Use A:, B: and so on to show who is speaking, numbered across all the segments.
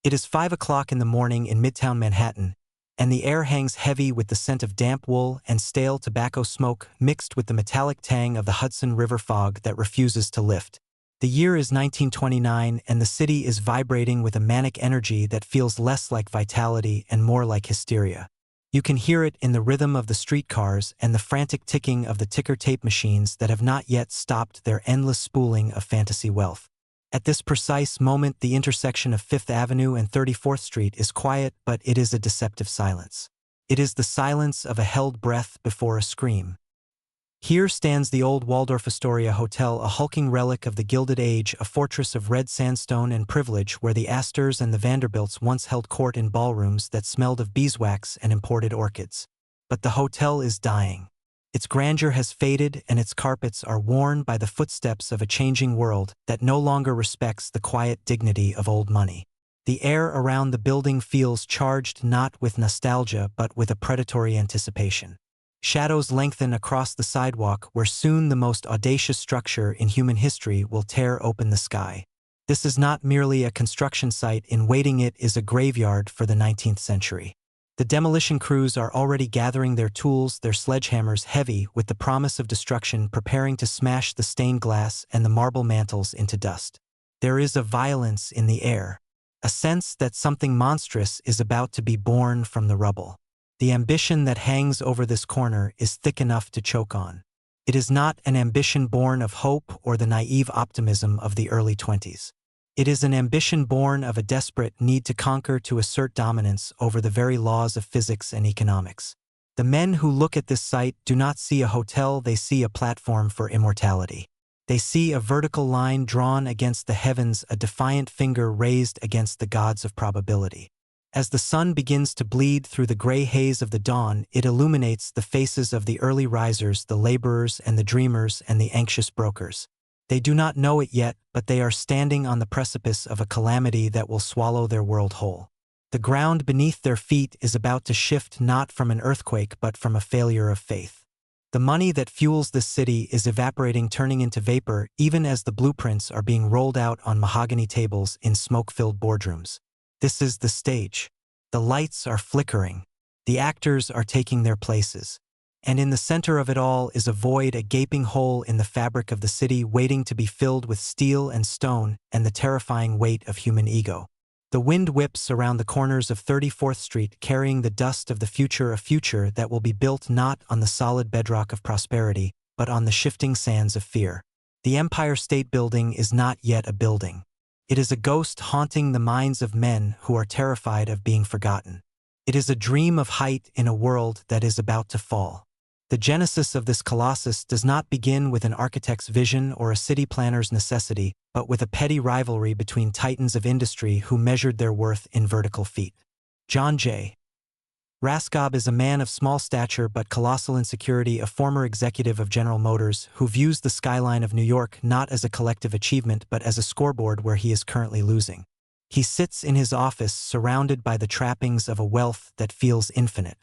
A: It is 5 o'clock in the morning in Midtown Manhattan, and the air hangs heavy with the scent of damp wool and stale tobacco smoke mixed with the metallic tang of the Hudson River fog that refuses to lift. The year is 1929, and the city is vibrating with a manic energy that feels less like vitality and more like hysteria. You can hear it in the rhythm of the streetcars and the frantic ticking of the ticker tape machines that have not yet stopped their endless spooling of fantasy wealth. At this precise moment, the intersection of 5th Avenue and 34th Street is quiet, but it is a deceptive silence. It is the silence of a held breath before a scream. Here stands the old Waldorf Astoria Hotel, a hulking relic of the Gilded Age, a fortress of red sandstone and privilege where the Astors and the Vanderbilts once held court in ballrooms that smelled of beeswax and imported orchids. But the hotel is dying. Its grandeur has faded, and its carpets are worn by the footsteps of a changing world that no longer respects the quiet dignity of old money. The air around the building feels charged not with nostalgia but with a predatory anticipation. Shadows lengthen across the sidewalk where soon the most audacious structure in human history will tear open the sky. This is not merely a construction site in waiting, it is a graveyard for the 19th century. The demolition crews are already gathering their tools, their sledgehammers heavy with the promise of destruction, preparing to smash the stained glass and the marble mantles into dust. There is a violence in the air, a sense that something monstrous is about to be born from the rubble. The ambition that hangs over this corner is thick enough to choke on. It is not an ambition born of hope or the naive optimism of the early 20s. It is an ambition born of a desperate need to conquer, to assert dominance over the very laws of physics and economics. The men who look at this site do not see a hotel, they see a platform for immortality. They see a vertical line drawn against the heavens, a defiant finger raised against the gods of probability. As the sun begins to bleed through the gray haze of the dawn, it illuminates the faces of the early risers, the laborers and the dreamers and the anxious brokers. They do not know it yet, but they are standing on the precipice of a calamity that will swallow their world whole. The ground beneath their feet is about to shift, not from an earthquake but from a failure of faith. The money that fuels this city is evaporating, turning into vapor, even as the blueprints are being rolled out on mahogany tables in smoke-filled boardrooms. This is the stage. The lights are flickering. The actors are taking their places. And in the center of it all is a void, a gaping hole in the fabric of the city waiting to be filled with steel and stone and the terrifying weight of human ego. The wind whips around the corners of 34th Street, carrying the dust of the future, a future that will be built not on the solid bedrock of prosperity, but on the shifting sands of fear. The Empire State Building is not yet a building. It is a ghost haunting the minds of men who are terrified of being forgotten. It is a dream of height in a world that is about to fall. The genesis of this colossus does not begin with an architect's vision or a city planner's necessity, but with a petty rivalry between titans of industry who measured their worth in vertical feet. John J. Raskob is a man of small stature but colossal insecurity, a former executive of General Motors who views the skyline of New York not as a collective achievement but as a scoreboard where he is currently losing. He sits in his office surrounded by the trappings of a wealth that feels infinite.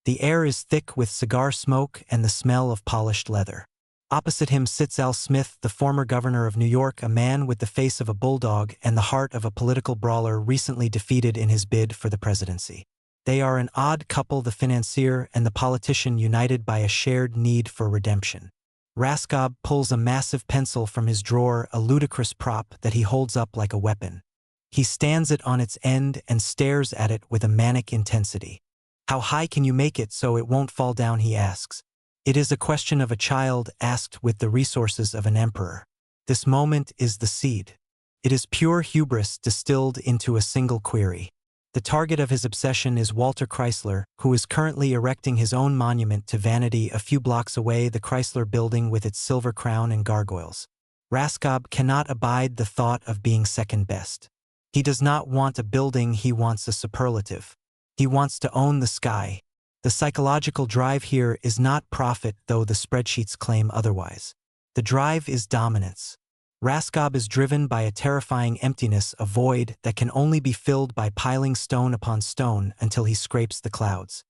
A: The air is thick with cigar smoke and the smell of polished leather. Opposite him sits Al Smith, the former governor of New York, a man with the face of a bulldog and the heart of a political brawler recently defeated in his bid for the presidency. They are an odd couple, the financier and the politician, united by a shared need for redemption. Raskob pulls a massive pencil from his drawer, a ludicrous prop that he holds up like a weapon. He stands it on its end and stares at it with a manic intensity. "How high can you make it so it won't fall down?" he asks. It is a question of a child asked with the resources of an emperor. This moment is the seed. It is pure hubris distilled into a single query. The target of his obsession is Walter Chrysler, who is currently erecting his own monument to vanity a few blocks away, the Chrysler Building with its silver crown and gargoyles. Raskob cannot abide the thought of being second best. He does not want a building, he wants a superlative. He wants to own the sky. The psychological drive here is not profit, though the spreadsheets claim otherwise. The drive is dominance. Raskob is driven by a terrifying emptiness, a void that can only be filled by piling stone upon stone until he scrapes the clouds.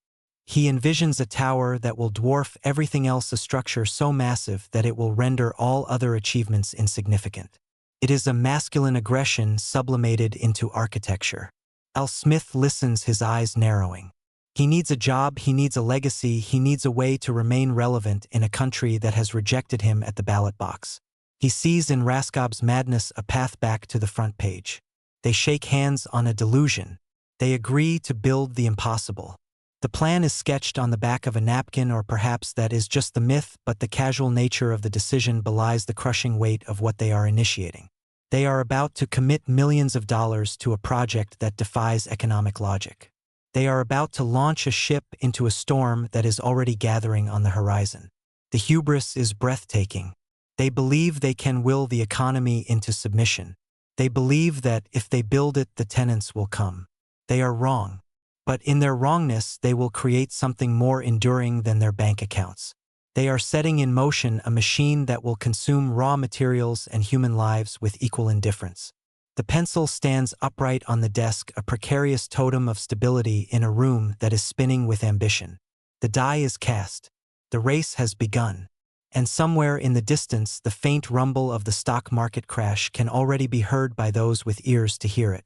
A: He envisions a tower that will dwarf everything else, a structure so massive that it will render all other achievements insignificant. It is a masculine aggression sublimated into architecture. Al Smith listens, his eyes narrowing. He needs a job, he needs a legacy, he needs a way to remain relevant in a country that has rejected him at the ballot box. He sees in Raskob's madness a path back to the front page. They shake hands on a delusion. They agree to build the impossible. The plan is sketched on the back of a napkin, or perhaps that is just the myth, but the casual nature of the decision belies the crushing weight of what they are initiating. They are about to commit millions of dollars to a project that defies economic logic. They are about to launch a ship into a storm that is already gathering on the horizon. The hubris is breathtaking. They believe they can will the economy into submission. They believe that if they build it, the tenants will come. They are wrong. But in their wrongness, they will create something more enduring than their bank accounts. They are setting in motion a machine that will consume raw materials and human lives with equal indifference. The pencil stands upright on the desk, a precarious totem of stability in a room that is spinning with ambition. The die is cast. The race has begun. And somewhere in the distance, the faint rumble of the stock market crash can already be heard by those with ears to hear it.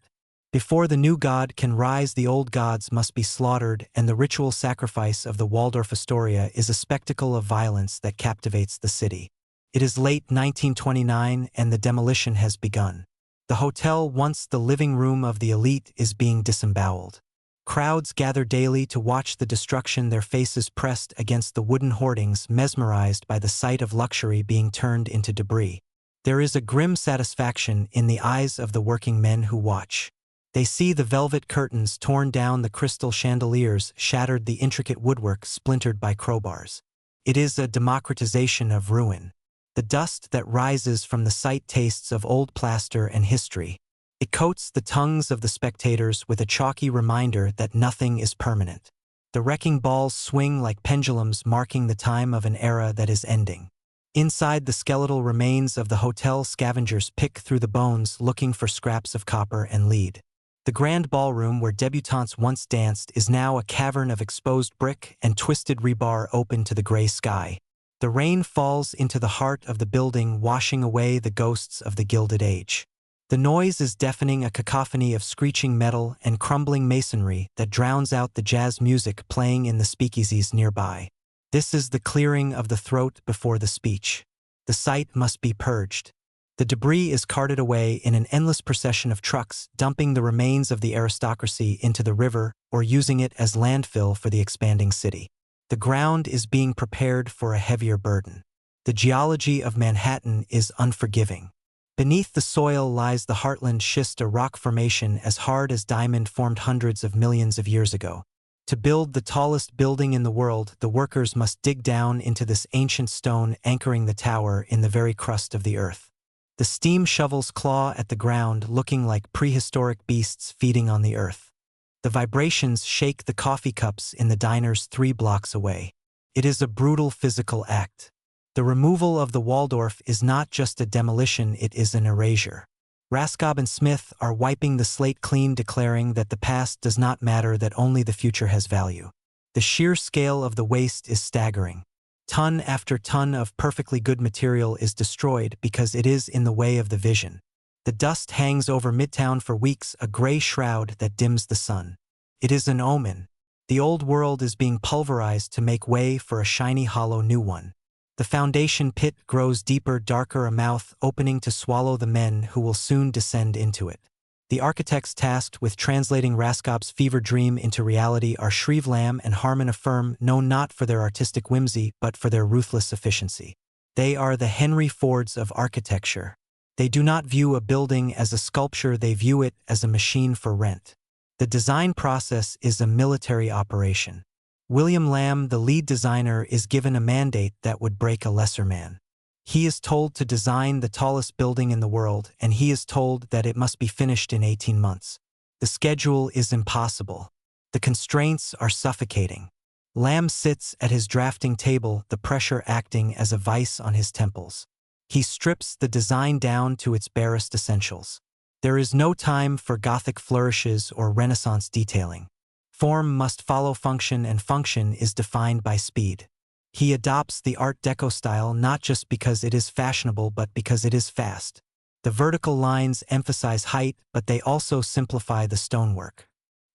A: Before the new god can rise, the old gods must be slaughtered, and the ritual sacrifice of the Waldorf Astoria is a spectacle of violence that captivates the city. It is late 1929 and the demolition has begun. The hotel, once the living room of the elite, is being disemboweled. Crowds gather daily to watch the destruction, their faces pressed against the wooden hoardings, mesmerized by the sight of luxury being turned into debris. There is a grim satisfaction in the eyes of the working men who watch. They see the velvet curtains torn down, the crystal chandeliers shattered, the intricate woodwork splintered by crowbars. It is a democratization of ruin. The dust that rises from the sight tastes of old plaster and history. It coats the tongues of the spectators with a chalky reminder that nothing is permanent. The wrecking balls swing like pendulums, marking the time of an era that is ending. Inside the skeletal remains of the hotel, scavengers pick through the bones, looking for scraps of copper and lead. The grand ballroom where debutantes once danced is now a cavern of exposed brick and twisted rebar open to the gray sky. The rain falls into the heart of the building, washing away the ghosts of the Gilded Age. The noise is deafening, a cacophony of screeching metal and crumbling masonry that drowns out the jazz music playing in the speakeasies nearby. This is the clearing of the throat before the speech. The site must be purged. The debris is carted away in an endless procession of trucks, dumping the remains of the aristocracy into the river or using it as landfill for the expanding city. The ground is being prepared for a heavier burden. The geology of Manhattan is unforgiving. Beneath the soil lies the Heartland schist, a rock formation as hard as diamond, formed hundreds of millions of years ago. To build the tallest building in the world, the workers must dig down into this ancient stone, anchoring the tower in the very crust of the earth. The steam shovels claw at the ground, looking like prehistoric beasts feeding on the earth. The vibrations shake the coffee cups in the diners 3 blocks away. It is a brutal physical act. The removal of the Waldorf is not just a demolition, it is an erasure. Raskob and Smith are wiping the slate clean, declaring that the past does not matter, that only the future has value. The sheer scale of the waste is staggering. Ton after ton of perfectly good material is destroyed because it is in the way of the vision. The dust hangs over Midtown for weeks, a gray shroud that dims the sun. It is an omen. The old world is being pulverized to make way for a shiny, hollow new one. The foundation pit grows deeper, darker, a mouth opening to swallow the men who will soon descend into it. The architects tasked with translating Raskob's fever dream into reality are Shreve Lamb and Harmon, a firm known not for their artistic whimsy but for their ruthless efficiency. They are the Henry Fords of architecture. They do not view a building as a sculpture, they view it as a machine for rent. The design process is a military operation. William Lamb, the lead designer, is given a mandate that would break a lesser man. He is told to design the tallest building in the world, and he is told that it must be finished in 18 months. The schedule is impossible. The constraints are suffocating. Lamb sits at his drafting table, the pressure acting as a vice on his temples. He strips the design down to its barest essentials. There is no time for Gothic flourishes or Renaissance detailing. Form must follow function, and function is defined by speed. He adopts the Art Deco style not just because it is fashionable but because it is fast. The vertical lines emphasize height, but they also simplify the stonework.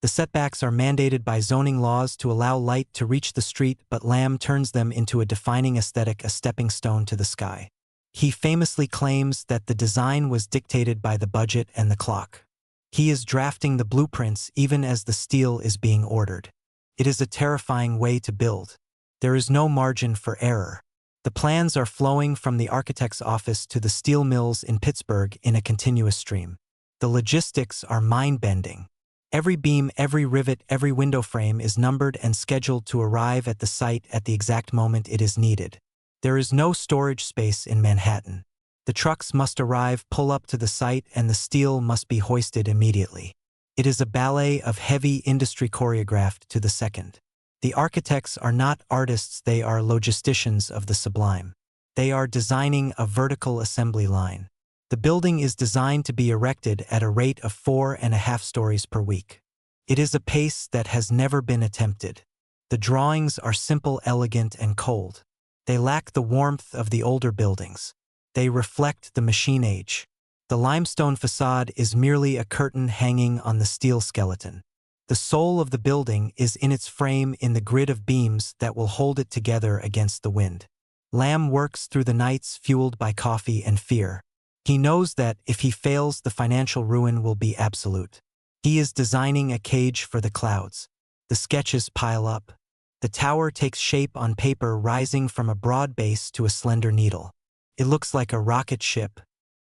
A: The setbacks are mandated by zoning laws to allow light to reach the street, but Lamb turns them into a defining aesthetic, a stepping stone to the sky. He famously claims that the design was dictated by the budget and the clock. He is drafting the blueprints even as the steel is being ordered. It is a terrifying way to build. There is no margin for error. The plans are flowing from the architect's office to the steel mills in Pittsburgh in a continuous stream. The logistics are mind-bending. Every beam, every rivet, every window frame is numbered and scheduled to arrive at the site at the exact moment it is needed. There is no storage space in Manhattan. The trucks must arrive, pull up to the site, and the steel must be hoisted immediately. It is a ballet of heavy industry choreographed to the second. The architects are not artists, they are logisticians of the sublime. They are designing a vertical assembly line. The building is designed to be erected at a rate of 4.5 stories per week. It is a pace that has never been attempted. The drawings are simple, elegant, and cold. They lack the warmth of the older buildings. They reflect the machine age. The limestone facade is merely a curtain hanging on the steel skeleton. The soul of the building is in its frame, in the grid of beams that will hold it together against the wind. Lamb works through the nights, fueled by coffee and fear. He knows that if he fails, the financial ruin will be absolute. He is designing a cage for the clouds. The sketches pile up. The tower takes shape on paper, rising from a broad base to a slender needle. It looks like a rocket ship.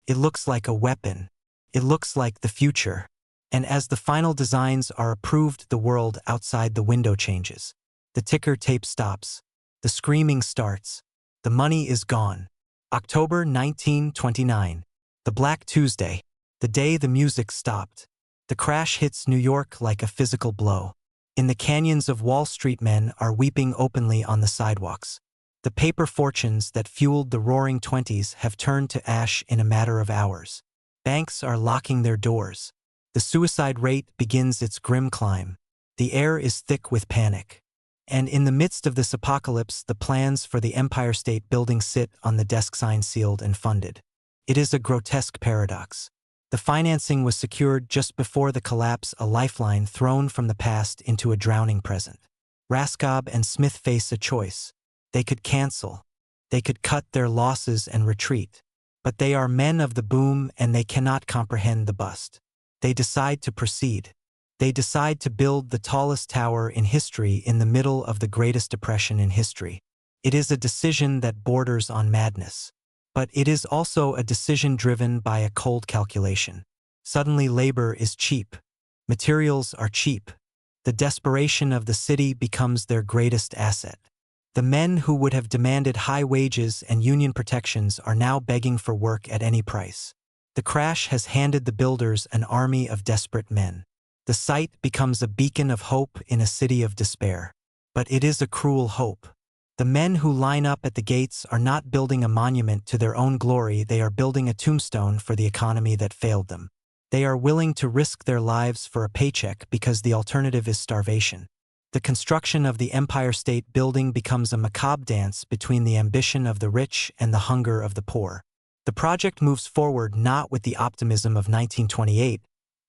A: It looks like a weapon. It looks like the future. And as the final designs are approved, the world outside the window changes. The ticker tape stops. The screaming starts. The money is gone. October 1929. The Black Tuesday. The day the music stopped. The crash hits New York like a physical blow. In the canyons of Wall Street, men are weeping openly on the sidewalks. The paper fortunes that fueled the Roaring Twenties have turned to ash in a matter of hours. Banks are locking their doors. The suicide rate begins its grim climb. The air is thick with panic. And in the midst of this apocalypse, the plans for the Empire State Building sit on the desk, signed, sealed, and funded. It is a grotesque paradox. The financing was secured just before the collapse, a lifeline thrown from the past into a drowning present. Raskob and Smith face a choice. They could cancel. They could cut their losses and retreat. But they are men of the boom, and they cannot comprehend the bust. They decide to proceed. They decide to build the tallest tower in history in the middle of the greatest depression in history. It is a decision that borders on madness. But it is also a decision driven by a cold calculation. Suddenly labor is cheap. Materials are cheap. The desperation of the city becomes their greatest asset. The men who would have demanded high wages and union protections are now begging for work at any price. The crash has handed the builders an army of desperate men. The site becomes a beacon of hope in a city of despair. But it is a cruel hope. The men who line up at the gates are not building a monument to their own glory, they are building a tombstone for the economy that failed them. They are willing to risk their lives for a paycheck because the alternative is starvation. The construction of the Empire State Building becomes a macabre dance between the ambition of the rich and the hunger of the poor. The project moves forward not with the optimism of 1928,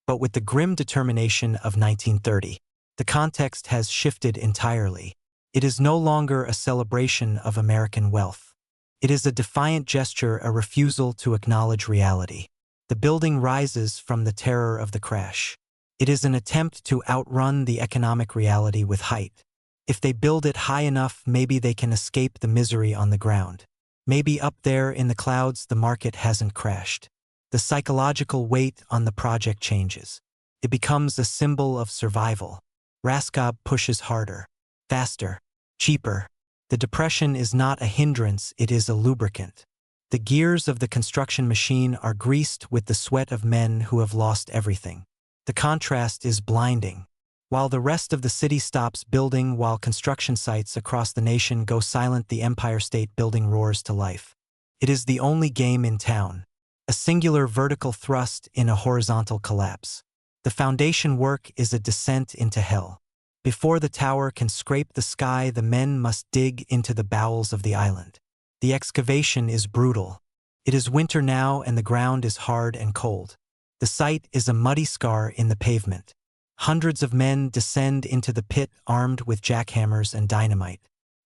A: but with the grim determination of 1930. The context has shifted entirely. It is no longer a celebration of American wealth. It is a defiant gesture, a refusal to acknowledge reality. The building rises from the terror of the crash. It is an attempt to outrun the economic reality with height. If they build it high enough, maybe they can escape the misery on the ground. Maybe up there in the clouds the market hasn't crashed. The psychological weight on the project changes. It becomes a symbol of survival. Raskob pushes harder, faster, cheaper. The depression is not a hindrance, it is a lubricant. The gears of the construction machine are greased with the sweat of men who have lost everything. The contrast is blinding. While the rest of the city stops building, while construction sites across the nation go silent, the Empire State Building roars to life. It is the only game in town. A singular vertical thrust in a horizontal collapse. The foundation work is a descent into hell. Before the tower can scrape the sky, the men must dig into the bowels of the island. The excavation is brutal. It is winter now and the ground is hard and cold. The site is a muddy scar in the pavement. Hundreds of men descend into the pit armed with jackhammers and dynamite.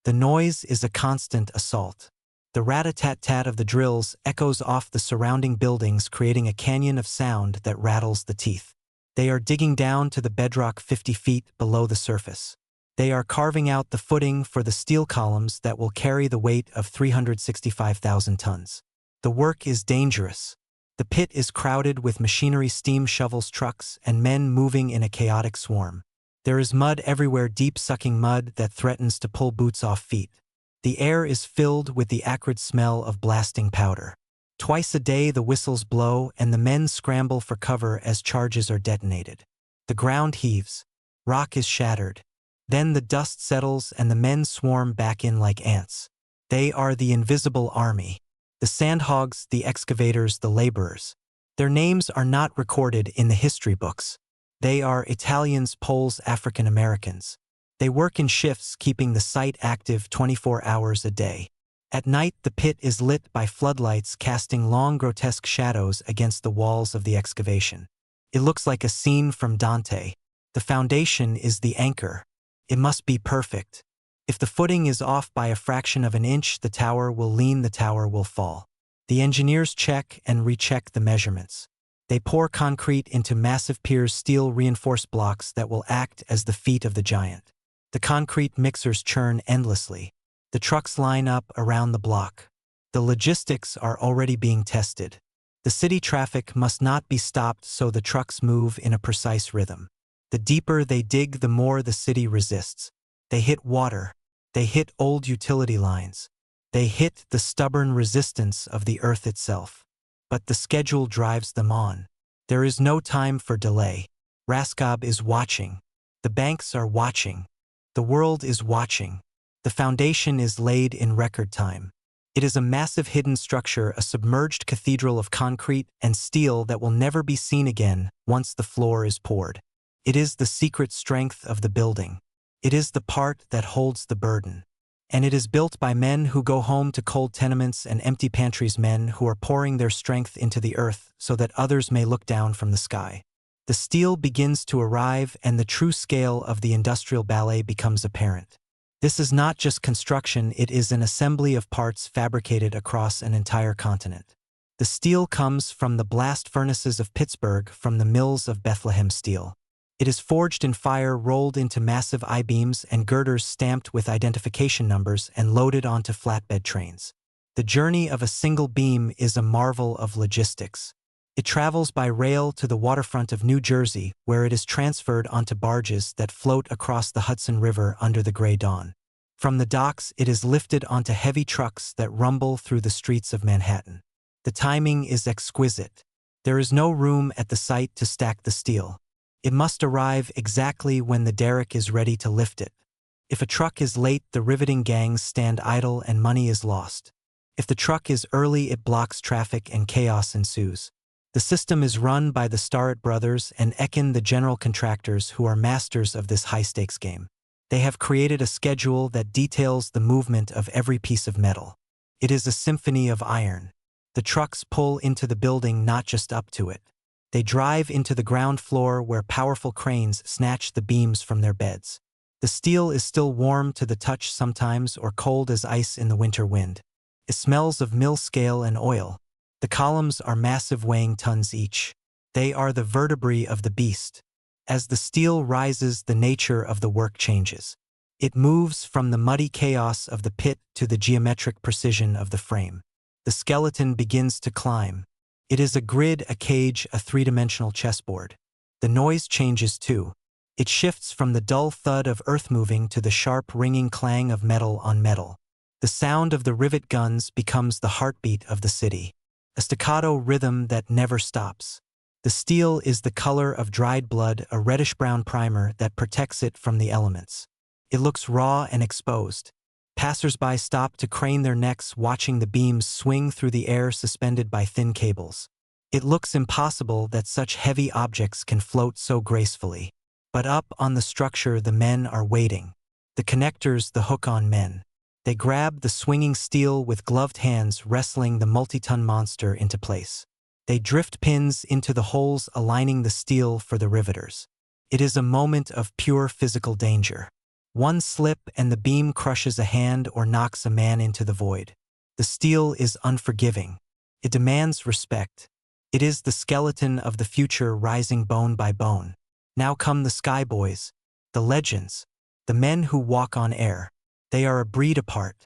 A: The noise is a constant assault. The rat-a-tat-tat of the drills echoes off the surrounding buildings, creating a canyon of sound that rattles the teeth. They are digging down to the bedrock 50 feet below the surface. They are carving out the footing for the steel columns that will carry the weight of 365,000 tons. The work is dangerous. The pit is crowded with machinery, steam shovels, trucks, and men moving in a chaotic swarm. There is mud everywhere, deep-sucking mud that threatens to pull boots off feet. The air is filled with the acrid smell of blasting powder. Twice a day the whistles blow and the men scramble for cover as charges are detonated. The ground heaves. Rock is shattered. Then the dust settles and the men swarm back in like ants. They are the invisible army. The sandhogs, the excavators, the laborers. Their names are not recorded in the history books. They are Italians, Poles, African Americans. They work in shifts, keeping the site active 24 hours a day. At night, the pit is lit by floodlights casting long, grotesque shadows against the walls of the excavation. It looks like a scene from Dante. The foundation is the anchor. It must be perfect. If the footing is off by a fraction of an inch, the tower will lean, the tower will fall. The engineers check and recheck the measurements. They pour concrete into massive piers, steel reinforced blocks that will act as the feet of the giant. The concrete mixers churn endlessly. The trucks line up around the block. The logistics are already being tested. The city traffic must not be stopped, so the trucks move in a precise rhythm. The deeper they dig, the more the city resists. They hit water. They hit old utility lines. They hit the stubborn resistance of the earth itself. But the schedule drives them on. There is no time for delay. Raskob is watching. The banks are watching. The world is watching. The foundation is laid in record time. It is a massive hidden structure, a submerged cathedral of concrete and steel that will never be seen again once the floor is poured. It is the secret strength of the building. It is the part that holds the burden. And it is built by men who go home to cold tenements and empty pantries, men who are pouring their strength into the earth so that others may look down from the sky. The steel begins to arrive and the true scale of the industrial ballet becomes apparent. This is not just construction, it is an assembly of parts fabricated across an entire continent. The steel comes from the blast furnaces of Pittsburgh, from the mills of Bethlehem Steel. It is forged in fire, rolled into massive I-beams and girders stamped with identification numbers and loaded onto flatbed trains. The journey of a single beam is a marvel of logistics. It travels by rail to the waterfront of New Jersey, where it is transferred onto barges that float across the Hudson River under the gray dawn. From the docks, it is lifted onto heavy trucks that rumble through the streets of Manhattan. The timing is exquisite. There is no room at the site to stack the steel. It must arrive exactly when the derrick is ready to lift it. If a truck is late, the riveting gangs stand idle and money is lost. If the truck is early, it blocks traffic and chaos ensues. The system is run by the Starrett brothers and Ekin, the general contractors, who are masters of this high-stakes game. They have created a schedule that details the movement of every piece of metal. It is a symphony of iron. The trucks pull into the building, not just up to it. They drive into the ground floor where powerful cranes snatch the beams from their beds. The steel is still warm to the touch sometimes, or cold as ice in the winter wind. It smells of mill scale and oil. The columns are massive, weighing tons each. They are the vertebrae of the beast. As the steel rises, the nature of the work changes. It moves from the muddy chaos of the pit to the geometric precision of the frame. The skeleton begins to climb. It is a grid, a cage, a three-dimensional chessboard. The noise changes too. It shifts from the dull thud of earth moving to the sharp, ringing clang of metal on metal. The sound of the rivet guns becomes the heartbeat of the city, a staccato rhythm that never stops. The steel is the color of dried blood, a reddish-brown primer that protects it from the elements. It looks raw and exposed. Passers-by stop to crane their necks, watching the beams swing through the air suspended by thin cables. It looks impossible that such heavy objects can float so gracefully. But up on the structure, the men are waiting. The connectors, the hook-on men. They grab the swinging steel with gloved hands, wrestling the multi-ton monster into place. They drift pins into the holes, aligning the steel for the riveters. It is a moment of pure physical danger. One slip and the beam crushes a hand or knocks a man into the void. The steel is unforgiving. It demands respect. It is the skeleton of the future rising bone by bone. Now come the Sky Boys, the legends, the men who walk on air. They are a breed apart.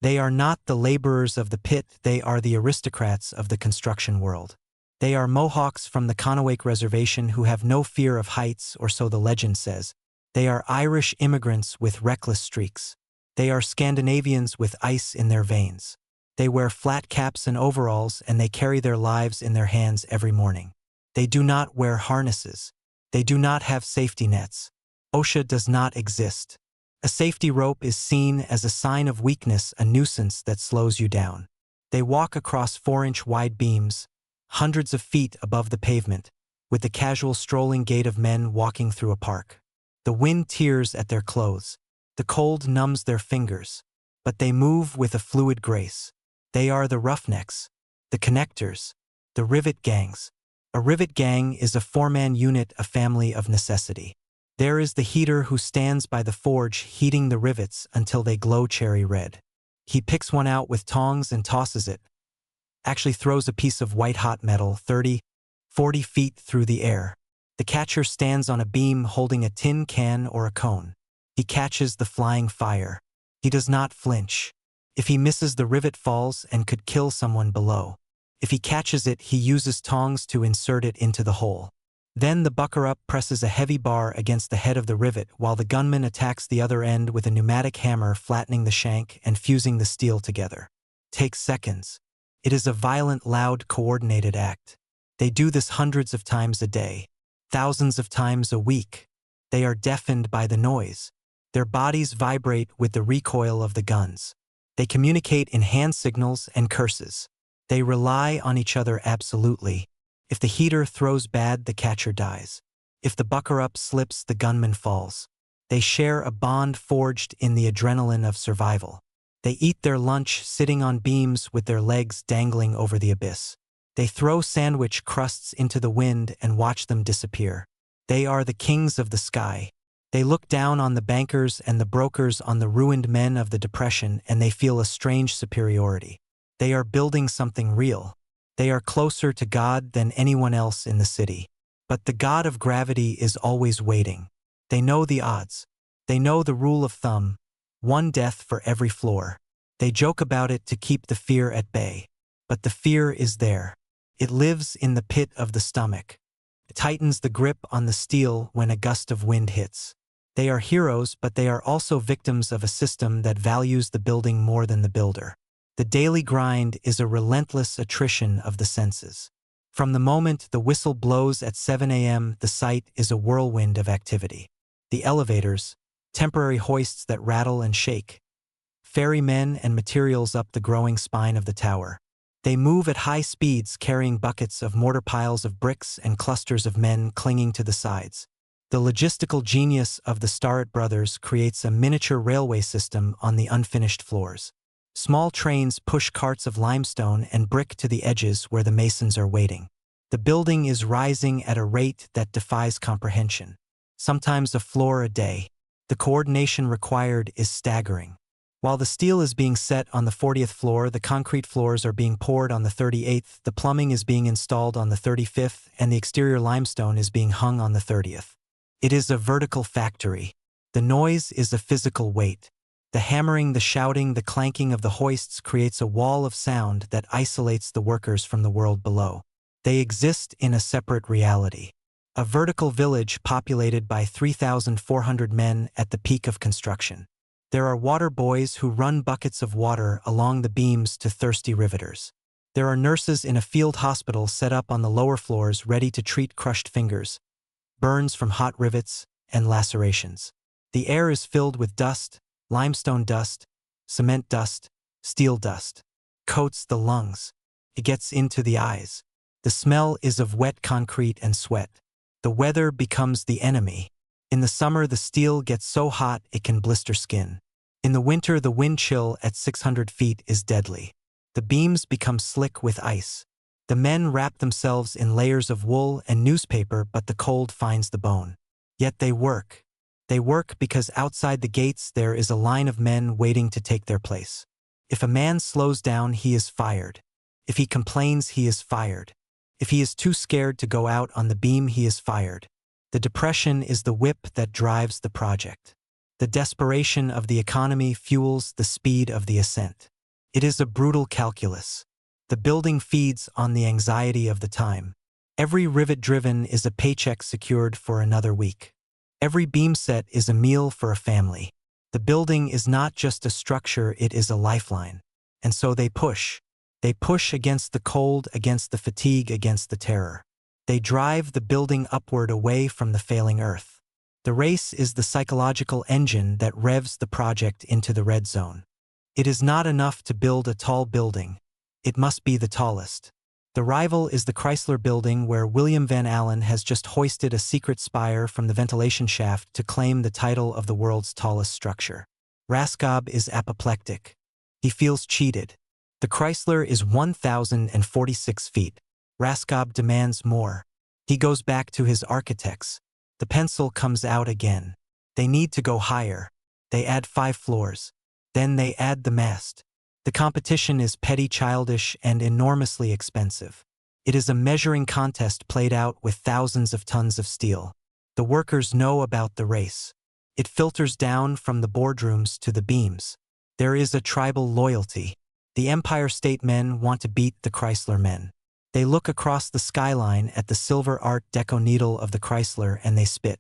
A: They are not the laborers of the pit, they are the aristocrats of the construction world. They are Mohawks from the Conowake Reservation who have no fear of heights, or so the legend says. They are Irish immigrants with reckless streaks. They are Scandinavians with ice in their veins. They wear flat caps and overalls, and they carry their lives in their hands every morning. They do not wear harnesses. They do not have safety nets. OSHA does not exist. A safety rope is seen as a sign of weakness, a nuisance that slows you down. They walk across 4-inch wide beams, hundreds of feet above the pavement, with the casual strolling gait of men walking through a park. The wind tears at their clothes. The cold numbs their fingers. But they move with a fluid grace. They are the roughnecks, the connectors, the rivet gangs. A rivet gang is a 4-man unit, a family of necessity. There is the heater who stands by the forge heating the rivets until they glow cherry red. He picks one out with tongs and tosses it. Actually throws a piece of white-hot metal 30, 40 feet through the air. The catcher stands on a beam holding a tin can or a cone. He catches the flying fire. He does not flinch. If he misses, the rivet falls and could kill someone below. If he catches it, he uses tongs to insert it into the hole. Then the bucker-up presses a heavy bar against the head of the rivet while the gunman attacks the other end with a pneumatic hammer, flattening the shank and fusing the steel together. Takes seconds. It is a violent, loud, coordinated act. They do this hundreds of times a day, thousands of times a week. They are deafened by the noise. Their bodies vibrate with the recoil of the guns. They communicate in hand signals and curses. They rely on each other absolutely. If the heater throws bad, the catcher dies. If the bucker-up slips, the gunman falls. They share a bond forged in the adrenaline of survival. They eat their lunch sitting on beams with their legs dangling over the abyss. They throw sandwich crusts into the wind and watch them disappear. They are the kings of the sky. They look down on the bankers and the brokers, on the ruined men of the Depression, and they feel a strange superiority. They are building something real. They are closer to God than anyone else in the city. But the God of gravity is always waiting. They know the odds. They know the rule of thumb: 1 death for every floor. They joke about it to keep the fear at bay. But the fear is there. It lives in the pit of the stomach. It tightens the grip on the steel when a gust of wind hits. They are heroes, but they are also victims of a system that values the building more than the builder. The daily grind is a relentless attrition of the senses. From the moment the whistle blows at 7 a.m., the site is a whirlwind of activity. The elevators, temporary hoists that rattle and shake, ferry men and materials up the growing spine of the tower. They move at high speeds, carrying buckets of mortar, piles of bricks, and clusters of men clinging to the sides. The logistical genius of the Starrett brothers creates a miniature railway system on the unfinished floors. Small trains push carts of limestone and brick to the edges where the masons are waiting. The building is rising at a rate that defies comprehension. Sometimes a floor a day. The coordination required is staggering. While the steel is being set on the 40th floor, the concrete floors are being poured on the 38th, the plumbing is being installed on the 35th, and the exterior limestone is being hung on the 30th. It is a vertical factory. The noise is a physical weight. The hammering, the shouting, the clanking of the hoists creates a wall of sound that isolates the workers from the world below. They exist in a separate reality. A vertical village populated by 3,400 men at the peak of construction. There are water boys who run buckets of water along the beams to thirsty riveters. There are nurses in a field hospital set up on the lower floors ready to treat crushed fingers, burns from hot rivets, and lacerations. The air is filled with dust, limestone dust, cement dust, steel dust. Coats the lungs. It gets into the eyes. The smell is of wet concrete and sweat. The weather becomes the enemy. In the summer, the steel gets so hot it can blister skin. In the winter, the wind chill at 600 feet is deadly. The beams become slick with ice. The men wrap themselves in layers of wool and newspaper, but the cold finds the bone. Yet they work. They work because outside the gates there is a line of men waiting to take their place. If a man slows down, he is fired. If he complains, he is fired. If he is too scared to go out on the beam, he is fired. The depression is the whip that drives the project. The desperation of the economy fuels the speed of the ascent. It is a brutal calculus. The building feeds on the anxiety of the time. Every rivet driven is a paycheck secured for another week. Every beam set is a meal for a family. The building is not just a structure, it is a lifeline. And so they push. They push against the cold, against the fatigue, against the terror. They drive the building upward away from the failing earth. The race is the psychological engine that revs the project into the red zone. It is not enough to build a tall building. It must be the tallest. The rival is the Chrysler Building, where William Van Allen has just hoisted a secret spire from the ventilation shaft to claim the title of the world's tallest structure. Raskob is apoplectic. He feels cheated. The Chrysler is 1,046 feet. Raskob demands more. He goes back to his architects. The pencil comes out again. They need to go higher. They add 5 floors. Then they add the mast. The competition is petty, childish, and enormously expensive. It is a measuring contest played out with thousands of tons of steel. The workers know about the race. It filters down from the boardrooms to the beams. There is a tribal loyalty. The Empire State men want to beat the Chrysler men. They look across the skyline at the silver Art Deco needle of the Chrysler and they spit.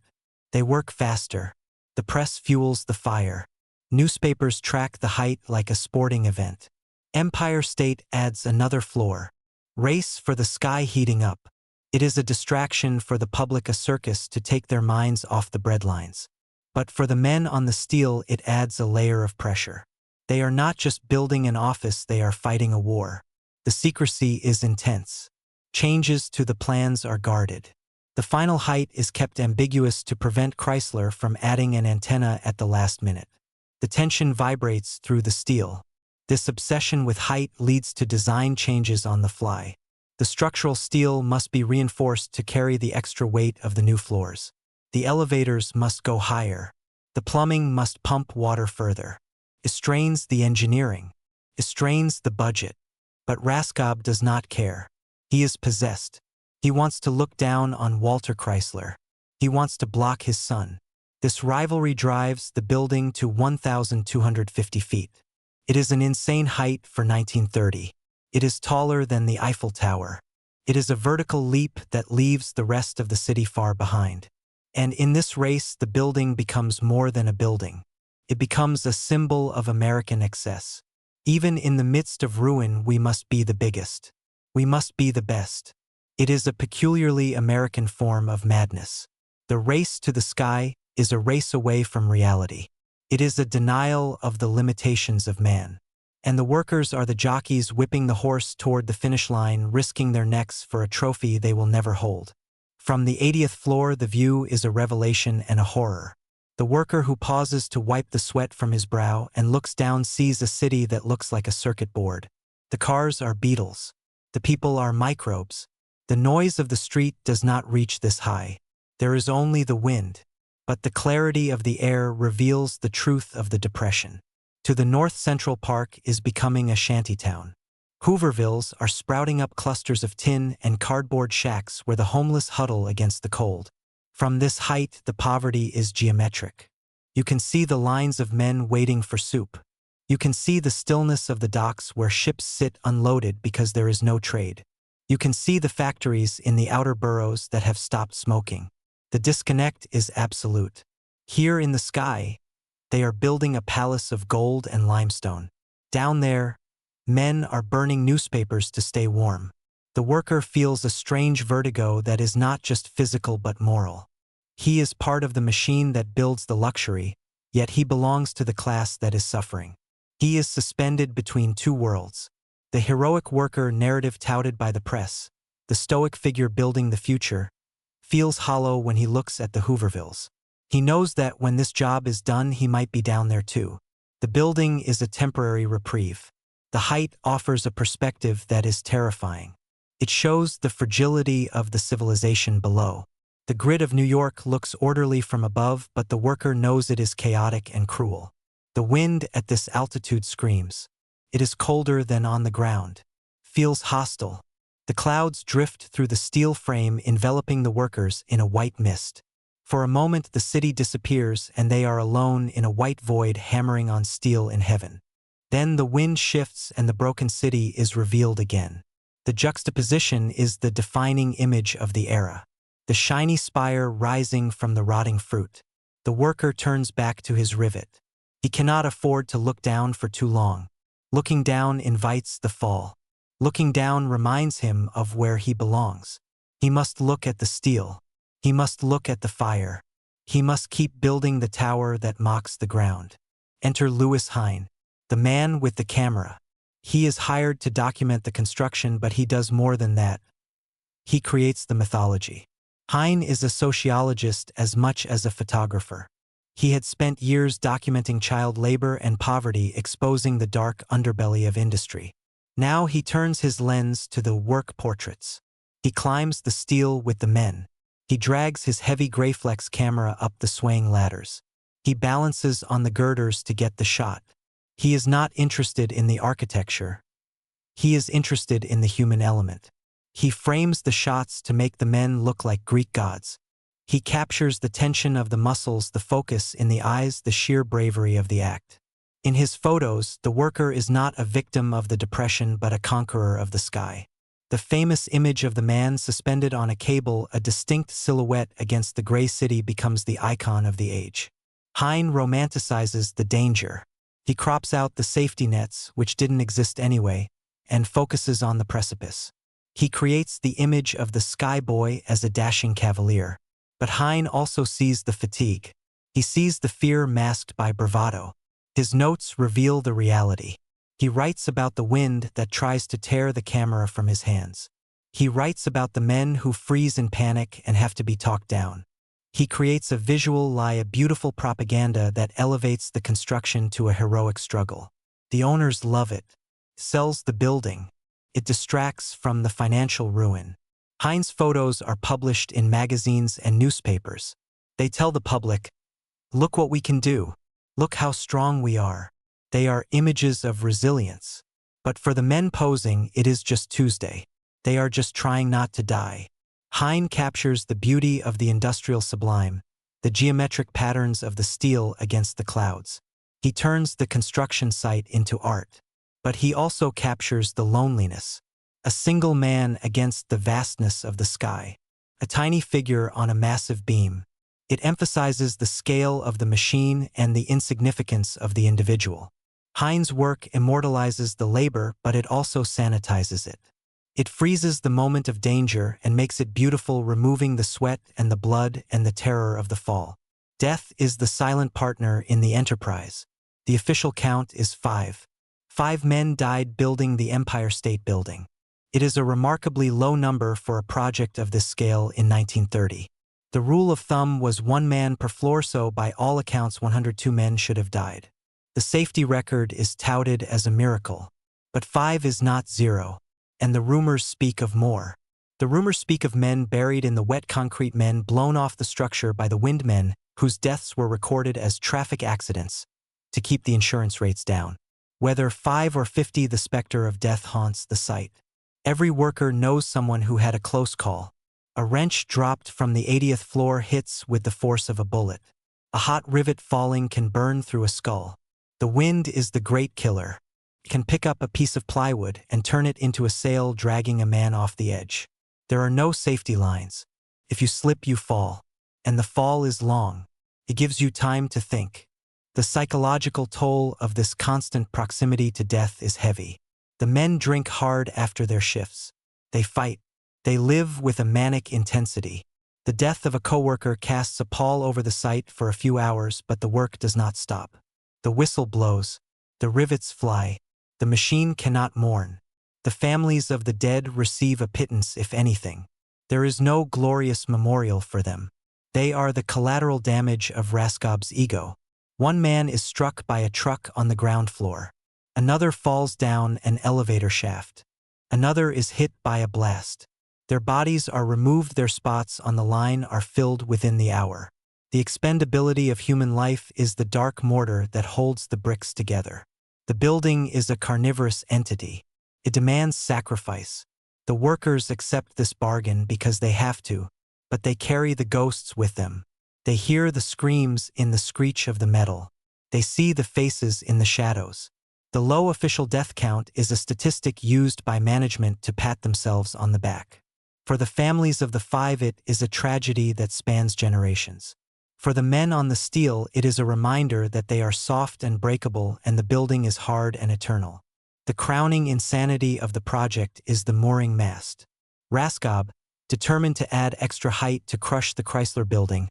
A: They work faster. The press fuels the fire. Newspapers track the height like a sporting event. Empire State adds another floor. Race for the sky heating up. It is a distraction for the public, a circus to take their minds off the breadlines. But for the men on the steel, it adds a layer of pressure. They are not just building an office, they are fighting a war. The secrecy is intense. Changes to the plans are guarded. The final height is kept ambiguous to prevent Chrysler from adding an antenna at the last minute. The tension vibrates through the steel. This obsession with height leads to design changes on the fly. The structural steel must be reinforced to carry the extra weight of the new floors. The elevators must go higher. The plumbing must pump water further. It strains the engineering. It strains the budget. But Raskob does not care. He is possessed. He wants to look down on Walter Chrysler. He wants to block his son. This rivalry drives the building to 1,250 feet. It is an insane height for 1930. It is taller than the Eiffel Tower. It is a vertical leap that leaves the rest of the city far behind. And in this race, the building becomes more than a building. It becomes a symbol of American excess. Even in the midst of ruin, we must be the biggest. We must be the best. It is a peculiarly American form of madness. The race to the sky is a race away from reality. It is a denial of the limitations of man. And the workers are the jockeys whipping the horse toward the finish line, risking their necks for a trophy they will never hold. From the 80th floor, the view is a revelation and a horror. The worker who pauses to wipe the sweat from his brow and looks down sees a city that looks like a circuit board. The cars are beetles. The people are microbes. The noise of the street does not reach this high. There is only the wind. But the clarity of the air reveals the truth of the depression. To the north, Central Park is becoming a shantytown. Hoovervilles are sprouting up clusters of tin and cardboard shacks where the homeless huddle against the cold. From this height, the poverty is geometric. You can see the lines of men waiting for soup. You can see the stillness of the docks where ships sit unloaded because there is no trade. You can see the factories in the outer boroughs that have stopped smoking. The disconnect is absolute. Here in the sky, they are building a palace of gold and limestone. Down there, men are burning newspapers to stay warm. The worker feels a strange vertigo that is not just physical but moral. He is part of the machine that builds the luxury, yet he belongs to the class that is suffering. He is suspended between two worlds. The heroic worker narrative touted by the press, the stoic figure building the future, feels hollow when he looks at the Hoovervilles. He knows that when this job is done, he might be down there too. The building is a temporary reprieve. The height offers a perspective that is terrifying. It shows the fragility of the civilization below. The grid of New York looks orderly from above, but the worker knows it is chaotic and cruel. The wind at this altitude screams. It is colder than on the ground. Feels hostile. The clouds drift through the steel frame, enveloping the workers in a white mist. For a moment the city disappears and they are alone in a white void hammering on steel in heaven. Then the wind shifts and the broken city is revealed again. The juxtaposition is the defining image of the era. The shiny spire rising from the rotting fruit. The worker turns back to his rivet. He cannot afford to look down for too long. Looking down invites the fall. Looking down reminds him of where he belongs. He must look at the steel. He must look at the fire. He must keep building the tower that mocks the ground. Enter Louis Hine, the man with the camera. He is hired to document the construction, but he does more than that. He creates the mythology. Hine is a sociologist as much as a photographer. He had spent years documenting child labor and poverty, exposing the dark underbelly of industry. Now he turns his lens to the work portraits. He climbs the steel with the men. He drags his heavy Graflex camera up the swaying ladders. He balances on the girders to get the shot. He is not interested in the architecture. He is interested in the human element. He frames the shots to make the men look like Greek gods. He captures the tension of the muscles, the focus in the eyes, the sheer bravery of the act. In his photos, the worker is not a victim of the depression but a conqueror of the sky. The famous image of the man suspended on a cable, a distinct silhouette against the gray city, becomes the icon of the age. Hine romanticizes the danger. He crops out the safety nets, which didn't exist anyway, and focuses on the precipice. He creates the image of the sky boy as a dashing cavalier. But Hine also sees the fatigue. He sees the fear masked by bravado. His notes reveal the reality. He writes about the wind that tries to tear the camera from his hands. He writes about the men who freeze in panic and have to be talked down. He creates a visual lie, a beautiful propaganda that elevates the construction to a heroic struggle. The owners love it. Sells the building. It distracts from the financial ruin. Hine's photos are published in magazines and newspapers. They tell the public, look what we can do. Look how strong we are. They are images of resilience. But for the men posing, it is just Tuesday. They are just trying not to die. Hine captures the beauty of the industrial sublime, the geometric patterns of the steel against the clouds. He turns the construction site into art. But he also captures the loneliness. A single man against the vastness of the sky. A tiny figure on a massive beam. It emphasizes the scale of the machine and the insignificance of the individual. Hine's work immortalizes the labor, but it also sanitizes it. It freezes the moment of danger and makes it beautiful, removing the sweat and the blood and the terror of the fall. Death is the silent partner in the enterprise. The official count is 5. 5 men died building the Empire State Building. It is a remarkably low number for a project of this scale in 1930. The rule of thumb was 1 man per floor, so by all accounts 102 men should have died. The safety record is touted as a miracle. But 5 is not 0. And the rumors speak of more. The rumors speak of men buried in the wet concrete, men blown off the structure by the wind, men whose deaths were recorded as traffic accidents to keep the insurance rates down. Whether 5 or 50, the specter of death haunts the site. Every worker knows someone who had a close call. A wrench dropped from the 80th floor hits with the force of a bullet. A hot rivet falling can burn through a skull. The wind is the great killer. It can pick up a piece of plywood and turn it into a sail, dragging a man off the edge. There are no safety lines. If you slip, you fall. And the fall is long. It gives you time to think. The psychological toll of this constant proximity to death is heavy. The men drink hard after their shifts. They fight. They live with a manic intensity. The death of a coworker casts a pall over the site for a few hours, but the work does not stop. The whistle blows. The rivets fly. The machine cannot mourn. The families of the dead receive a pittance, if anything. There is no glorious memorial for them. They are the collateral damage of Raskob's ego. 1 man is struck by a truck on the ground floor. Another falls down an elevator shaft. Another is hit by a blast. Their bodies are removed, their spots on the line are filled within the hour. The expendability of human life is the dark mortar that holds the bricks together. The building is a carnivorous entity. It demands sacrifice. The workers accept this bargain because they have to, but they carry the ghosts with them. They hear the screams in the screech of the metal. They see the faces in the shadows. The low official death count is a statistic used by management to pat themselves on the back. For the families of the five, it is a tragedy that spans generations. For the men on the steel, it is a reminder that they are soft and breakable and the building is hard and eternal. The crowning insanity of the project is the mooring mast. Raskob, determined to add extra height to crush the Chrysler Building,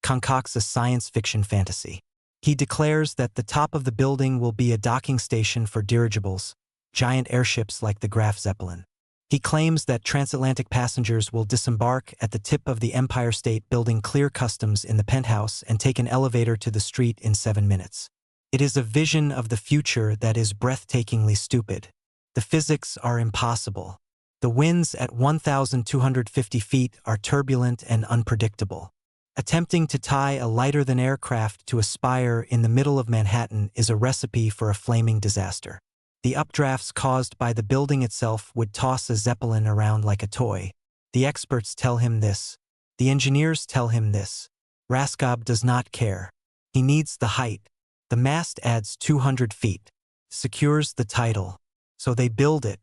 A: concocts a science fiction fantasy. He declares that the top of the building will be a docking station for dirigibles, giant airships like the Graf Zeppelin. He claims that transatlantic passengers will disembark at the tip of the Empire State Building, clear customs in the penthouse, and take an elevator to the street in 7 minutes. It is a vision of the future that is breathtakingly stupid. The physics are impossible. The winds at 1,250 feet are turbulent and unpredictable. Attempting to tie a lighter-than-air craft to a spire in the middle of Manhattan is a recipe for a flaming disaster. The updrafts caused by the building itself would toss a Zeppelin around like a toy. The experts tell him this. The engineers tell him this. Raskob does not care. He needs the height. The mast adds 200 feet, secures the title. So they build it.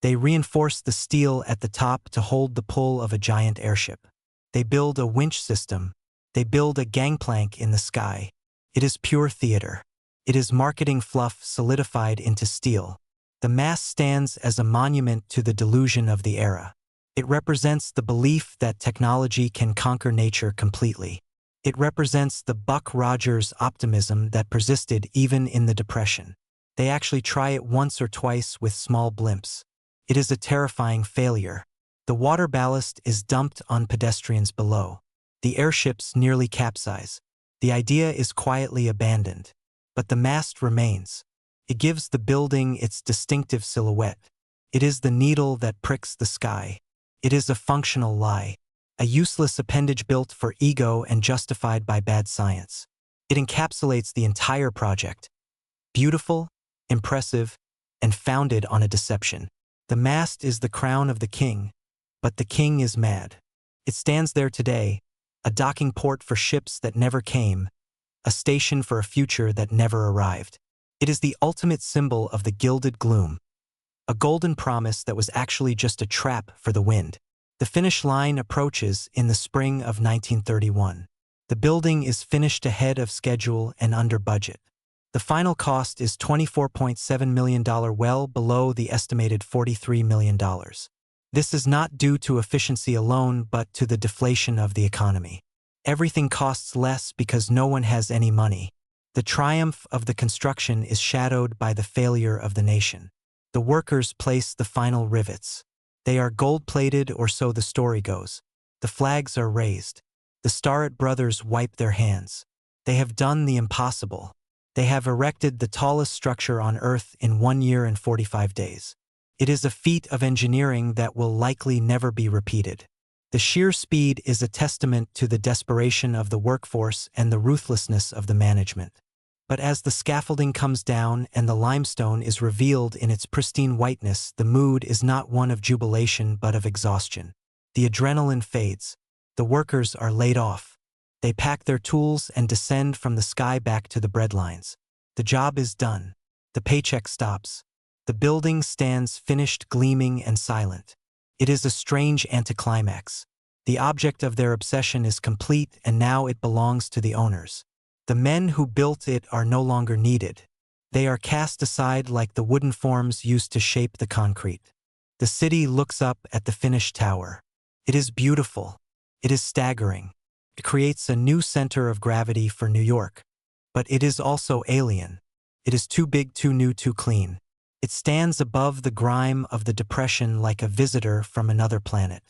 A: They reinforce the steel at the top to hold the pull of a giant airship. They build a winch system. They build a gangplank in the sky. It is pure theater. It is marketing fluff solidified into steel. The mast stands as a monument to the delusion of the era. It represents the belief that technology can conquer nature completely. It represents the Buck Rogers optimism that persisted even in the Depression. They actually try it once or twice with small blimps. It is a terrifying failure. The water ballast is dumped on pedestrians below. The airships nearly capsize. The idea is quietly abandoned. But the mast remains. It gives the building its distinctive silhouette. It is the needle that pricks the sky. It is a functional lie, a useless appendage built for ego and justified by bad science. It encapsulates the entire project. Beautiful, impressive, and founded on a deception. The mast is the crown of the king, but the king is mad. It stands there today, a docking port for ships that never came, a station for a future that never arrived. It is the ultimate symbol of the gilded gloom, a golden promise that was actually just a trap for the wind. The finish line approaches in the spring of 1931. The building is finished ahead of schedule and under budget. The final cost is $24.7 million, well below the estimated $43 million. This is not due to efficiency alone, but to the deflation of the economy. Everything costs less because no one has any money. The triumph of the construction is shadowed by the failure of the nation. The workers place the final rivets. They are gold-plated, or so the story goes. The flags are raised. The Starrett brothers wipe their hands. They have done the impossible. They have erected the tallest structure on Earth in 1 year and 45 days. It is a feat of engineering that will likely never be repeated. The sheer speed is a testament to the desperation of the workforce and the ruthlessness of the management. But as the scaffolding comes down and the limestone is revealed in its pristine whiteness, the mood is not one of jubilation but of exhaustion. The adrenaline fades. The workers are laid off. They pack their tools and descend from the sky back to the breadlines. The job is done. The paycheck stops. The building stands finished, gleaming and silent. It is a strange anticlimax. The object of their obsession is complete, and now it belongs to the owners. The men who built it are no longer needed. They are cast aside like the wooden forms used to shape the concrete. The city looks up at the finished tower. It is beautiful. It is staggering. It creates a new center of gravity for New York. But it is also alien. It is too big, too new, too clean. It stands above the grime of the Depression like a visitor from another planet.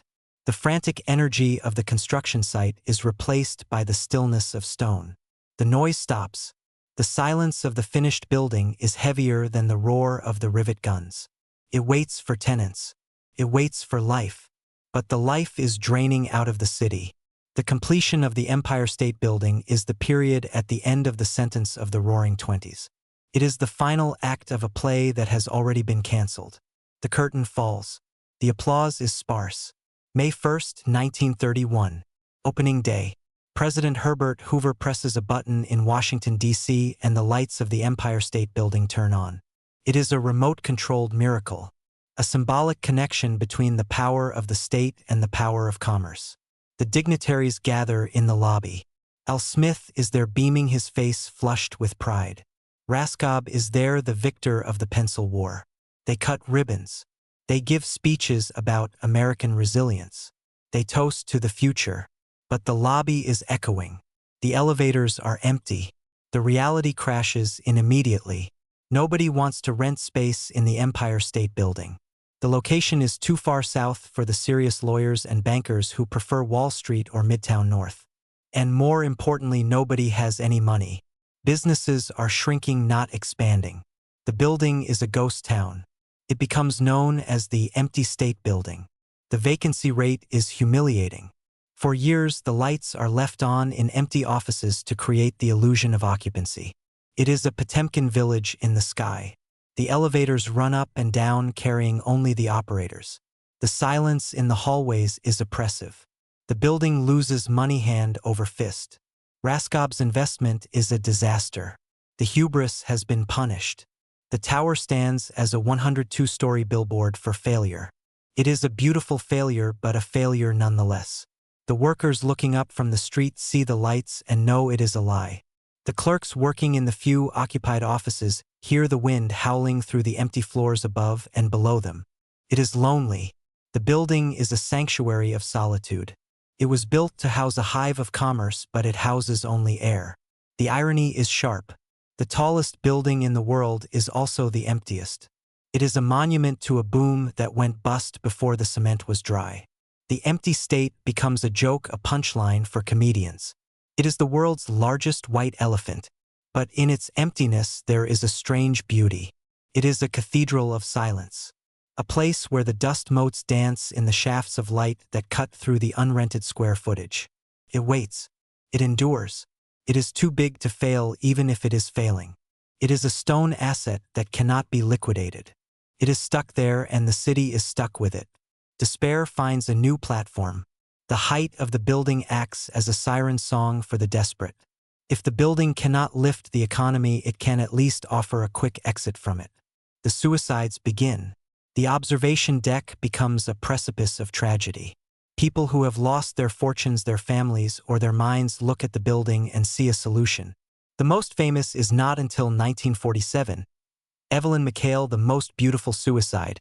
A: The frantic energy of the construction site is replaced by the stillness of stone. The noise stops. The silence of the finished building is heavier than the roar of the rivet guns. It waits for tenants. It waits for life. But the life is draining out of the city. The completion of the Empire State Building is the period at the end of the sentence of the Roaring Twenties. It is the final act of a play that has already been cancelled. The curtain falls. The applause is sparse. May 1st, 1931. Opening day. President Herbert Hoover presses a button in Washington, D.C., and the lights of the Empire State Building turn on. It is a remote-controlled miracle, a symbolic connection between the power of the state and the power of commerce. The dignitaries gather in the lobby. Al Smith is there beaming, his face flushed with pride. Raskob is there, the victor of the Pencil War. They cut ribbons. They give speeches about American resilience. They toast to the future. But the lobby is echoing. The elevators are empty. The reality crashes in immediately. Nobody wants to rent space in the Empire State Building. The location is too far south for the serious lawyers and bankers who prefer Wall Street or Midtown North. And more importantly, nobody has any money. Businesses are shrinking, not expanding. The building is a ghost town. It becomes known as the Empty State Building. The vacancy rate is humiliating. For years, the lights are left on in empty offices to create the illusion of occupancy. It is a Potemkin village in the sky. The elevators run up and down, carrying only the operators. The silence in the hallways is oppressive. The building loses money hand over fist. Raskob's investment is a disaster. The hubris has been punished. The tower stands as a 102-story billboard for failure. It is a beautiful failure, but a failure nonetheless. The workers looking up from the street see the lights and know it is a lie. The clerks working in the few occupied offices hear the wind howling through the empty floors above and below them. It is lonely. The building is a sanctuary of solitude. It was built to house a hive of commerce, but it houses only air. The irony is sharp. The tallest building in the world is also the emptiest. It is a monument to a boom that went bust before the cement was dry. The empty state becomes a joke, a punchline for comedians. It is the world's largest white elephant, but in its emptiness there is a strange beauty. It is a cathedral of silence, a place where the dust motes dance in the shafts of light that cut through the unrented square footage. It waits. It endures. It is too big to fail, even if it is failing. It is a stone asset that cannot be liquidated. It is stuck there, and the city is stuck with it. Despair finds a new platform. The height of the building acts as a siren song for the desperate. If the building cannot lift the economy, it can at least offer a quick exit from it. The suicides begin. The observation deck becomes a precipice of tragedy. People who have lost their fortunes, their families, or their minds look at the building and see a solution. The most famous is not until 1947. Evelyn McHale, the most beautiful suicide.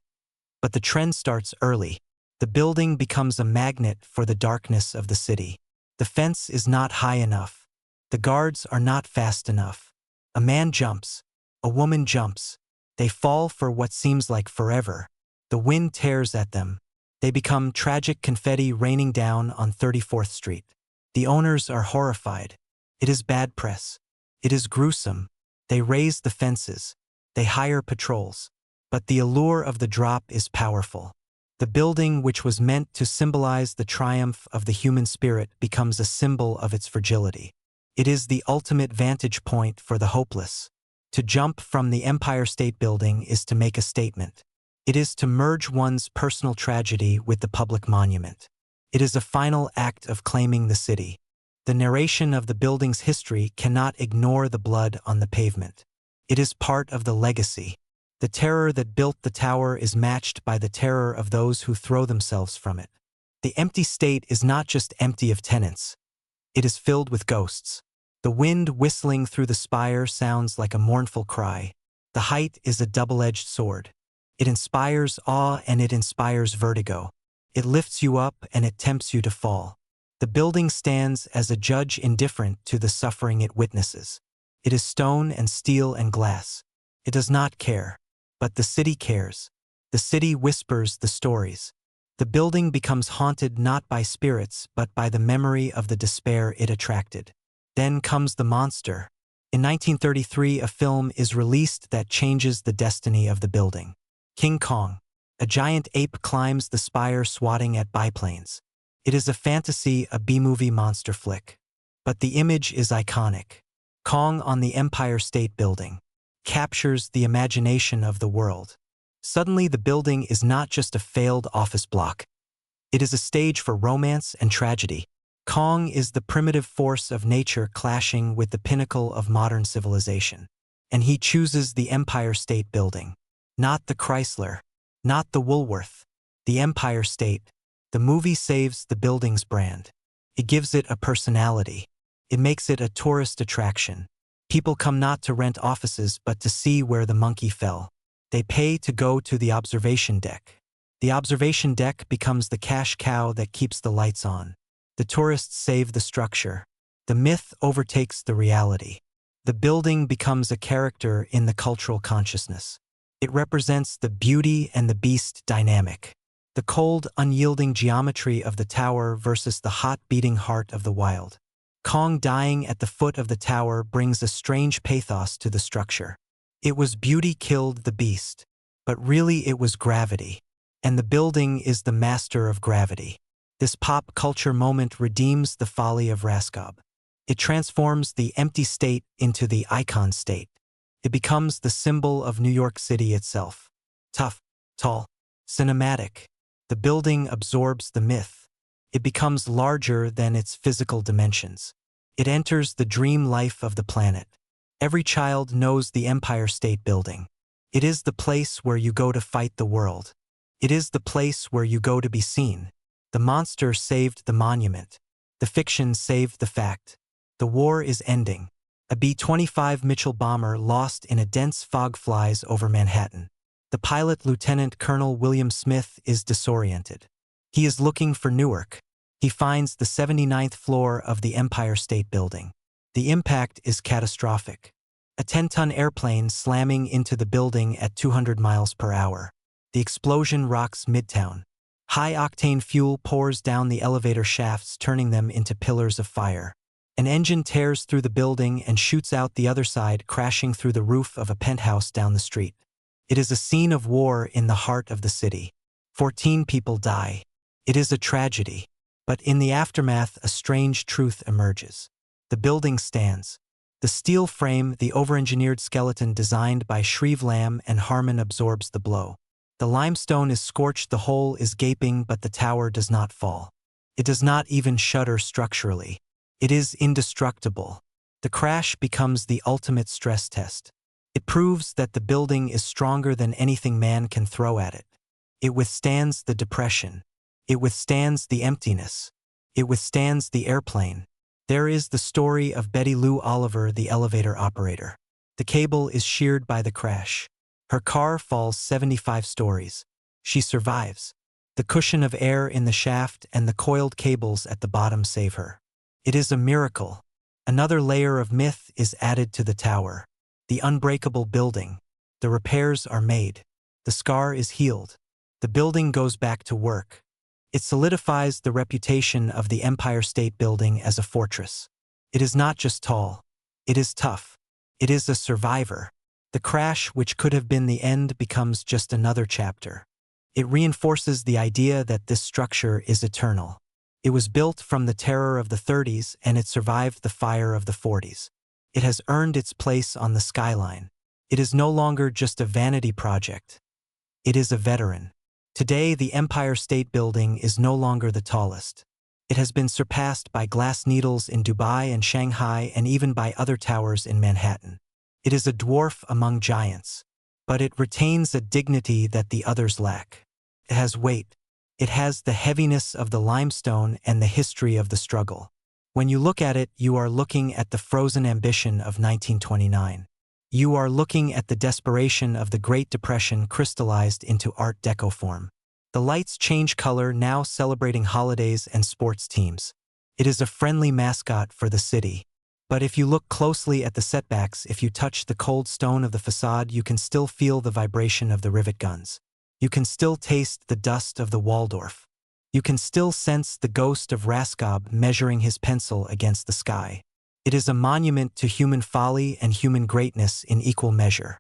A: But the trend starts early. The building becomes a magnet for the darkness of the city. The fence is not high enough. The guards are not fast enough. A man jumps. A woman jumps. They fall for what seems like forever. The wind tears at them. They become tragic confetti raining down on 34th Street. The owners are horrified. It is bad press. It is gruesome. They raise the fences. They hire patrols. But the allure of the drop is powerful. The building, which was meant to symbolize the triumph of the human spirit, becomes a symbol of its fragility. It is the ultimate vantage point for the hopeless. To jump from the Empire State Building is to make a statement. It is to merge one's personal tragedy with the public monument. It is a final act of claiming the city. The narration of the building's history cannot ignore the blood on the pavement. It is part of the legacy. The terror that built the tower is matched by the terror of those who throw themselves from it. The empty state is not just empty of tenants. It is filled with ghosts. The wind whistling through the spire sounds like a mournful cry. The height is a double-edged sword. It inspires awe and it inspires vertigo. It lifts you up and it tempts you to fall. The building stands as a judge indifferent to the suffering it witnesses. It is stone and steel and glass. It does not care. But the city cares. The city whispers the stories. The building becomes haunted not by spirits but by the memory of the despair it attracted. Then comes the monster. In 1933, a film is released that changes the destiny of the building. King Kong. A giant ape climbs the spire swatting at biplanes. It is a fantasy, a B-movie monster flick. But the image is iconic. Kong on the Empire State Building captures the imagination of the world. Suddenly, the building is not just a failed office block. It is a stage for romance and tragedy. Kong is the primitive force of nature clashing with the pinnacle of modern civilization. And he chooses the Empire State Building. Not the Chrysler. Not the Woolworth. The Empire State. The movie saves the building's brand. It gives it a personality. It makes it a tourist attraction. People come not to rent offices but to see where the monkey fell. They pay to go to the observation deck. The observation deck becomes the cash cow that keeps the lights on. The tourists save the structure. The myth overtakes the reality. The building becomes a character in the cultural consciousness. It represents the beauty and the beast dynamic. The cold, unyielding geometry of the tower versus the hot, beating heart of the wild. Kong dying at the foot of the tower brings a strange pathos to the structure. It was beauty killed the beast, but really it was gravity. And the building is the master of gravity. This pop culture moment redeems the folly of Raskob. It transforms the empty state into the icon state. It becomes the symbol of New York City itself. Tough, tall, cinematic. The building absorbs the myth. It becomes larger than its physical dimensions. It enters the dream life of the planet. Every child knows the Empire State Building. It is the place where you go to fight the world. It is the place where you go to be seen. The monster saved the monument. The fiction saved the fact. The war is ending. A B-25 Mitchell bomber lost in a dense fog flies over Manhattan. The pilot, Lieutenant Colonel William Smith, is disoriented. He is looking for Newark. He finds the 79th floor of the Empire State Building. The impact is catastrophic. A 10-ton airplane slamming into the building at 200 miles per hour. The explosion rocks Midtown. High-octane fuel pours down the elevator shafts, turning them into pillars of fire. An engine tears through the building and shoots out the other side, crashing through the roof of a penthouse down the street. It is a scene of war in the heart of the city. 14 people die. It is a tragedy. But in the aftermath, a strange truth emerges. The building stands. The steel frame, the over-engineered skeleton designed by Shreve Lamb and Harmon, absorbs the blow. The limestone is scorched, the hole is gaping, but the tower does not fall. It does not even shudder structurally. It is indestructible. The crash becomes the ultimate stress test. It proves that the building is stronger than anything man can throw at it. It withstands the depression. It withstands the emptiness. It withstands the airplane. There is the story of Betty Lou Oliver, the elevator operator. The cable is sheared by the crash. Her car falls 75 stories. She survives. The cushion of air in the shaft and the coiled cables at the bottom save her. It is a miracle. Another layer of myth is added to the tower. The unbreakable building. The repairs are made. The scar is healed. The building goes back to work. It solidifies the reputation of the Empire State Building as a fortress. It is not just tall. It is tough. It is a survivor. The crash, which could have been the end, becomes just another chapter. It reinforces the idea that this structure is eternal. It was built from the terror of the 30s and it survived the fire of the 40s. It has earned its place on the skyline. It is no longer just a vanity project. It is a veteran. Today, the Empire State Building is no longer the tallest. It has been surpassed by Glass Needles in Dubai and Shanghai and even by other towers in Manhattan. It is a dwarf among giants, but it retains a dignity that the others lack. It has weight. It has the heaviness of the limestone and the history of the struggle. When you look at it, you are looking at the frozen ambition of 1929. You are looking at the desperation of the Great Depression crystallized into Art Deco form. The lights change color, now celebrating holidays and sports teams. It is a friendly mascot for the city. But if you look closely at the setbacks, if you touch the cold stone of the facade, you can still feel the vibration of the rivet guns. You can still taste the dust of the Waldorf. You can still sense the ghost of Raskob measuring his pencil against the sky. It is a monument to human folly and human greatness in equal measure.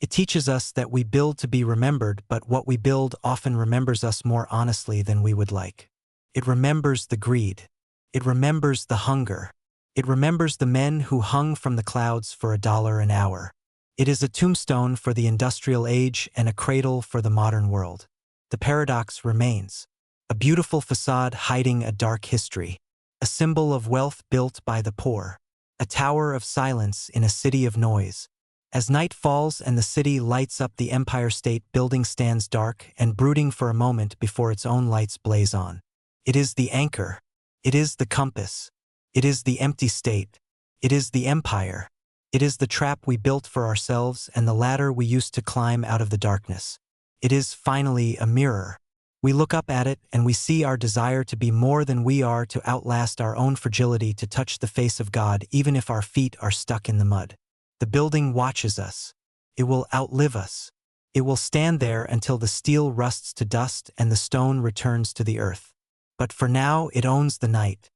A: It teaches us that we build to be remembered, but what we build often remembers us more honestly than we would like. It remembers the greed. It remembers the hunger. It remembers the men who hung from the clouds for $1 an hour. It is a tombstone for the industrial age and a cradle for the modern world. The paradox remains. A beautiful facade hiding a dark history. A symbol of wealth built by the poor. A tower of silence in a city of noise. As night falls and the city lights up, the Empire State Building stands dark and brooding for a moment before its own lights blaze on. It is the anchor. It is the compass. It is the empty state. It is the empire. It is the trap we built for ourselves and the ladder we used to climb out of the darkness. It is finally a mirror. We look up at it and we see our desire to be more than we are, to outlast our own fragility, to touch the face of God even if our feet are stuck in the mud. The building watches us. It will outlive us. It will stand there until the steel rusts to dust and the stone returns to the earth. But for now, it owns the night.